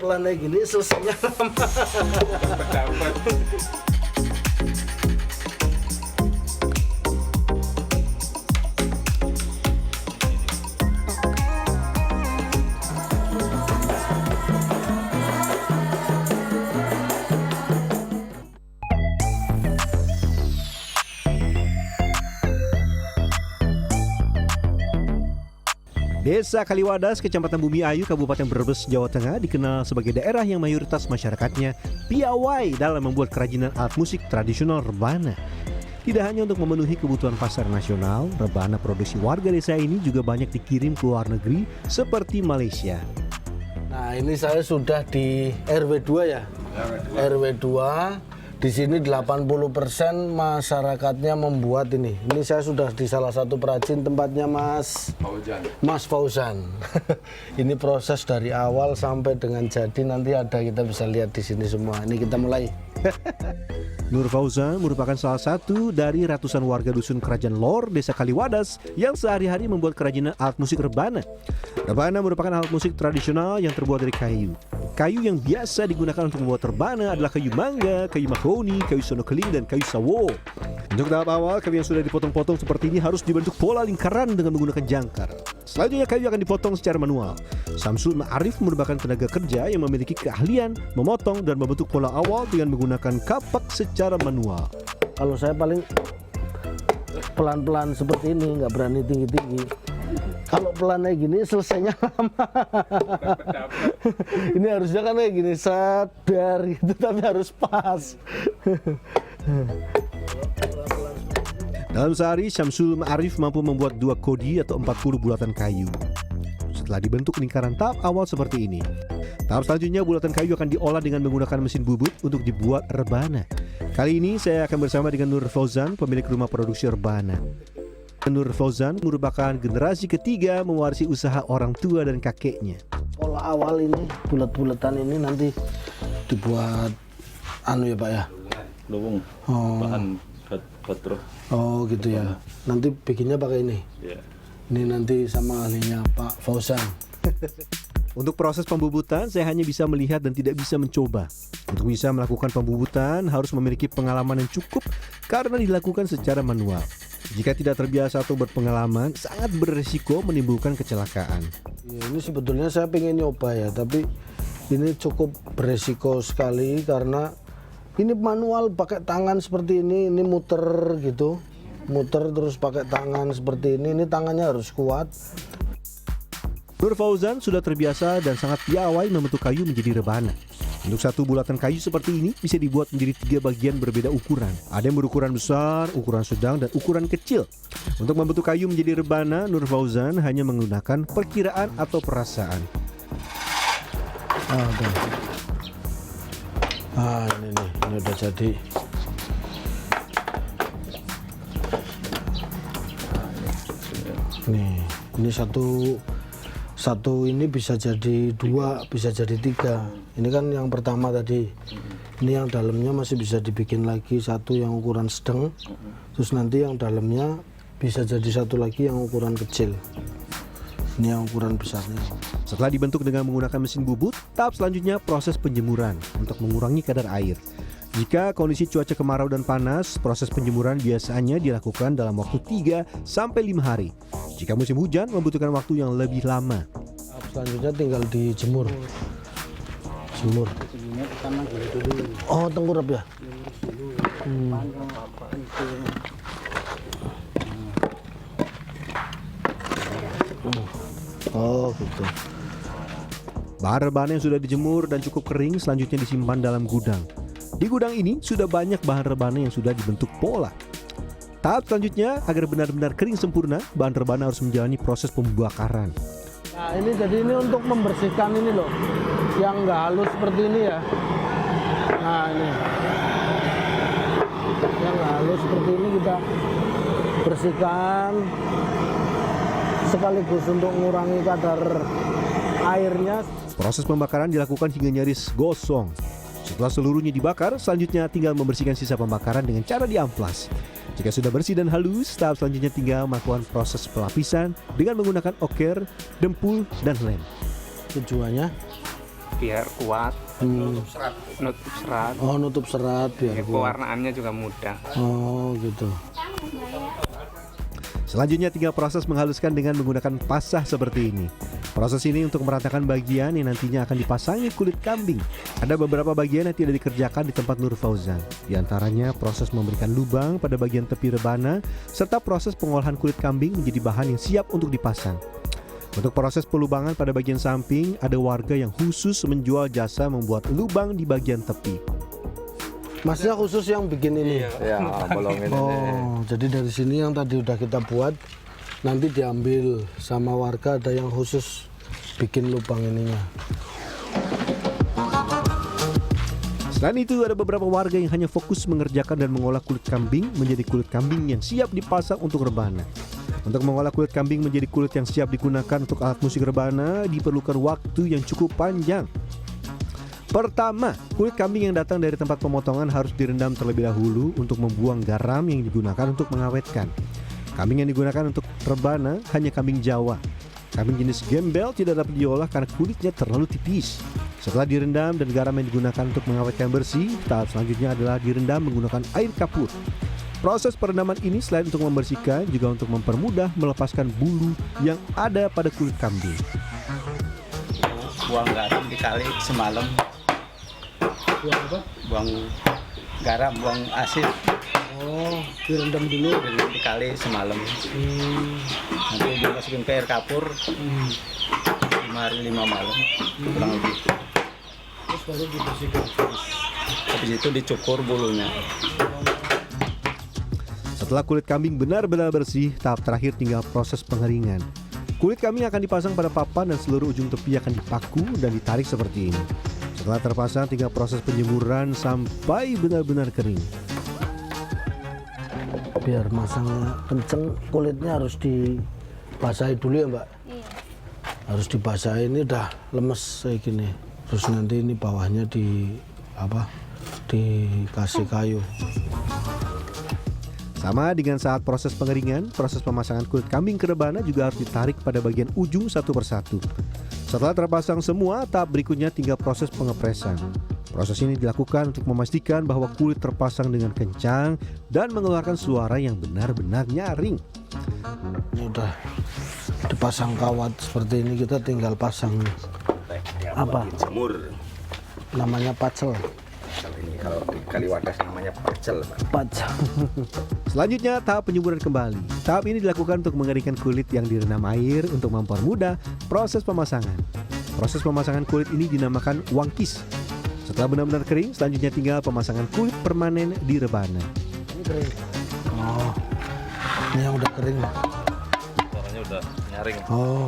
pelan kayak gini selesainya lama. Dapat. Desa Kaliwadas, Kecamatan Bumi Ayu, Kabupaten Brebes, Jawa Tengah dikenal sebagai daerah yang mayoritas masyarakatnya piawai dalam membuat kerajinan alat musik tradisional rebana. Tidak hanya untuk memenuhi kebutuhan pasar nasional, rebana produksi warga desa ini juga banyak dikirim ke luar negeri seperti Malaysia. Nah, ini saya sudah di RW 2 ya. RW 2. Di sini 80% masyarakatnya membuat ini. Ini saya sudah di salah satu perajin tempatnya Mas Fauzan. Ini proses dari awal sampai dengan jadi nanti ada, kita bisa lihat di sini semua. Ini kita mulai. Nur Fauzan merupakan salah satu dari ratusan warga dusun Kerajaan Lor, Desa Kaliwadas yang sehari-hari membuat kerajinan alat musik rebana. Rebana merupakan alat musik tradisional yang terbuat dari kayu. Kayu yang biasa digunakan untuk membuat rebana adalah kayu mangga, kayu mahoni, kayu sono keling, dan kayu sawo. Untuk tahap awal, kayu yang sudah dipotong-potong seperti ini harus dibentuk pola lingkaran dengan menggunakan jangkar. Selanjutnya kayu akan dipotong secara manual. Samsul Ma'arif merupakan tenaga kerja yang memiliki keahlian memotong dan membentuk pola awal dengan menggunakan kapak secara manual. Kalau saya paling pelan-pelan seperti ini, nggak berani tinggi-tinggi. Kalau pelan kayak gini selesainya lama. Ini harusnya kan kayak gini, sadar gitu, tapi harus pas. Dalam sehari, Syamsul Ma'arif mampu membuat 2 kodi atau 40 bulatan kayu. Setelah dibentuk lingkaran tahap awal seperti ini, tahap selanjutnya bulatan kayu akan diolah dengan menggunakan mesin bubut untuk dibuat rebana. Kali ini saya akan bersama dengan Nur Fauzan, pemilik rumah produksi rebana. Nur Fauzan merupakan generasi ketiga mewarisi usaha orang tua dan kakeknya. Pola awal ini, bulat-bulatan ini nanti dibuat ya Pak ya? Lubung, bahan baterai. Oh gitu ya. Nanti bikinnya pakai ini. Ya. Ini nanti sama ahlinya Pak Fauzan. Untuk proses pembubutan, saya hanya bisa melihat dan tidak bisa mencoba. Untuk bisa melakukan pembubutan, harus memiliki pengalaman yang cukup karena dilakukan secara manual. Jika tidak terbiasa atau berpengalaman, sangat berisiko menimbulkan kecelakaan. Ya, ini sebetulnya saya pengen nyoba ya, tapi ini cukup beresiko sekali karena ini manual pakai tangan seperti ini muter gitu. Muter terus pakai tangan seperti ini tangannya harus kuat. Nur Fauzan sudah terbiasa dan sangat piawai membentuk kayu menjadi rebana. Untuk satu bulatan kayu seperti ini bisa dibuat menjadi 3 bagian berbeda ukuran. Ada yang berukuran besar, ukuran sedang, dan ukuran kecil. Untuk membentuk kayu menjadi rebana, Nur Fauzan hanya menggunakan perkiraan atau perasaan. Ini udah jadi. Ini satu ini bisa jadi 2, bisa jadi 3. Ini kan yang pertama tadi. Ini yang dalamnya masih bisa dibikin lagi satu yang ukuran sedang. Terus nanti yang dalamnya bisa jadi satu lagi yang ukuran kecil. Ini yang ukuran besarnya. Setelah dibentuk dengan menggunakan mesin bubut, tahap selanjutnya proses penjemuran untuk mengurangi kadar air. Jika kondisi cuaca kemarau dan panas, proses penjemuran biasanya dilakukan dalam waktu 3 sampai 5 hari. Jika musim hujan, membutuhkan waktu yang lebih lama. Selanjutnya tinggal dijemur. Jemur. Oh, tengkurap ya? Oh, gitu. Bahan rebana yang sudah dijemur dan cukup kering selanjutnya disimpan dalam gudang. Di gudang ini sudah banyak bahan rebana yang sudah dibentuk pola. Tahap selanjutnya, agar benar-benar kering sempurna, bahan rebana harus menjalani proses pembakaran. Nah, ini jadi ini untuk membersihkan ini loh, yang nggak halus seperti ini ya. Nah, ini yang nggak halus seperti ini kita bersihkan, sekaligus untuk mengurangi kadar airnya. Proses pembakaran dilakukan hingga nyaris gosong. Setelah seluruhnya dibakar, selanjutnya tinggal membersihkan sisa pembakaran dengan cara diamplas. Jika sudah bersih dan halus, tahap selanjutnya tinggal melakukan proses pelapisan dengan menggunakan oker, dempul, dan lem. Tujuannya biar kuat, nutup serat. Oh, nutup serat biar kuat. Pewarnaannya juga mudah. Oh, gitu. Selanjutnya tinggal proses menghaluskan dengan menggunakan pasah seperti ini. Proses ini untuk meratakan bagian yang nantinya akan dipasangi kulit kambing. Ada beberapa bagian yang tidak dikerjakan di tempat Nur Fauzan. Di antaranya proses memberikan lubang pada bagian tepi rebana, serta proses pengolahan kulit kambing menjadi bahan yang siap untuk dipasang. Untuk proses pelubangan pada bagian samping, ada warga yang khusus menjual jasa membuat lubang di bagian tepi. Masnya khusus yang bikin ini? Ya, bolongin ini. Oh, jadi dari sini yang tadi udah kita buat, nanti diambil sama warga, ada yang khusus bikin lubang ininya. Selain itu, ada beberapa warga yang hanya fokus mengerjakan dan mengolah kulit kambing menjadi kulit kambing yang siap dipasang untuk rebana. Untuk mengolah kulit kambing menjadi kulit yang siap digunakan untuk alat musik rebana diperlukan waktu yang cukup panjang. Pertama, kulit kambing yang datang dari tempat pemotongan harus direndam terlebih dahulu untuk membuang garam yang digunakan untuk mengawetkan. Kambing yang digunakan untuk rebana hanya kambing Jawa. Kambing jenis gembel tidak dapat diolah karena kulitnya terlalu tipis. Setelah direndam dan garam yang digunakan untuk mengawetkan bersih, tahap selanjutnya adalah direndam menggunakan air kapur. Proses perendaman ini selain untuk membersihkan, juga untuk mempermudah melepaskan bulu yang ada pada kulit kambing. Buang garam di kali semalam. Buang apa? Buang garam, buang asin Oh, direndam dulu. di kali semalam. Nanti dimasukin ke air kapur 5 hari 5 malam kurang lebih. Terus baru dibersihkan. Habis itu dicukur bulunya. Setelah kulit kambing benar-benar bersih, tahap terakhir tinggal proses pengeringan. Kulit kambing akan dipasang pada papan dan seluruh ujung tepi akan dipaku dan ditarik seperti ini. Setelah terpasang, tinggal proses penjemuran sampai benar-benar kering. Biar masangnya kenceng, kulitnya harus dibasahi dulu ya, Mbak? Iya. Harus dibasahi, ini udah lemes kayak gini. Terus nanti ini bawahnya dikasih kayu. Sama dengan saat proses pengeringan, proses pemasangan kulit kambing ke rebana juga harus ditarik pada bagian ujung satu persatu. Setelah terpasang semua, tahap berikutnya tinggal proses pengepresan. Proses ini dilakukan untuk memastikan bahwa kulit terpasang dengan kencang dan mengeluarkan suara yang benar-benar nyaring. Ini udah dipasang kawat seperti ini, kita tinggal pasang apa? Jemur. Namanya pacel. Ini kalau di Kaliwadas namanya pacel, Pak. Pacel. Selanjutnya, tahap penyemburan kembali. Tahap ini dilakukan untuk mengeringkan kulit yang direndam air untuk mempermudah proses pemasangan. Proses pemasangan kulit ini dinamakan wangkis. Setelah benar-benar kering, selanjutnya tinggal pemasangan kulit permanen di rebana. Ini kering. Oh, ini yang udah kering. Suaranya udah nyaring. Oh,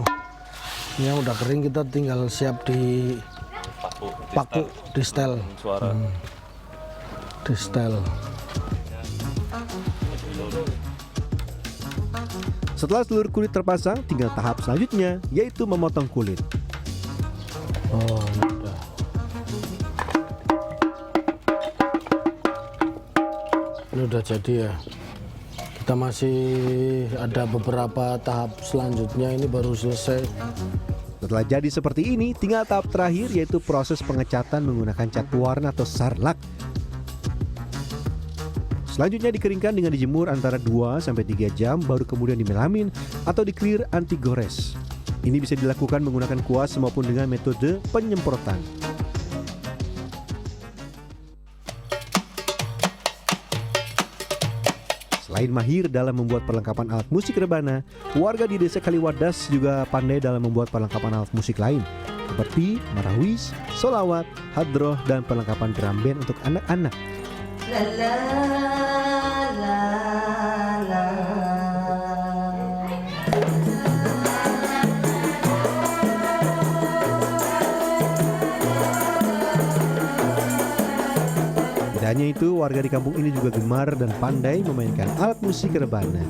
ini yang udah kering, kita tinggal siap di paku, di setel. Suara. Di setel. Setelah seluruh kulit terpasang, tinggal tahap selanjutnya, yaitu memotong kulit. Oh, ini udah. Ini udah jadi ya. Kita masih ada beberapa tahap selanjutnya, ini baru selesai. Setelah jadi seperti ini, tinggal tahap terakhir yaitu proses pengecatan menggunakan cat warna atau sarlak. Selanjutnya dikeringkan dengan dijemur antara 2-3 jam, baru kemudian dimelamin atau di-clear anti gores. Ini bisa dilakukan menggunakan kuas maupun dengan metode penyemprotan. Selain mahir dalam membuat perlengkapan alat musik rebana, warga di desa Kaliwadas juga pandai dalam membuat perlengkapan alat musik lain, seperti marawis, solawat, hadroh, dan perlengkapan drum band untuk anak-anak. Tidak hanya itu, warga di kampung ini juga gemar dan pandai memainkan alat musik rebana.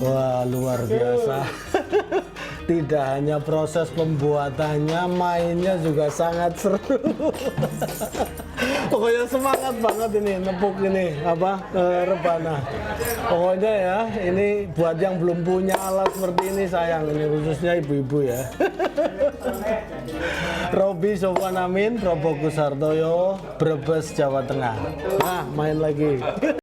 Wah, luar biasa. Tidak hanya proses pembuatannya, mainnya juga sangat seru. Pokoknya semangat banget ini nepuk ini rebana. Pokoknya ya, ini buat yang belum punya alat seperti ini sayang, ini khususnya ibu-ibu ya. Robi Sofwan Amin, Probokus Hartoyo, Brebes, Jawa Tengah. Nah, main lagi.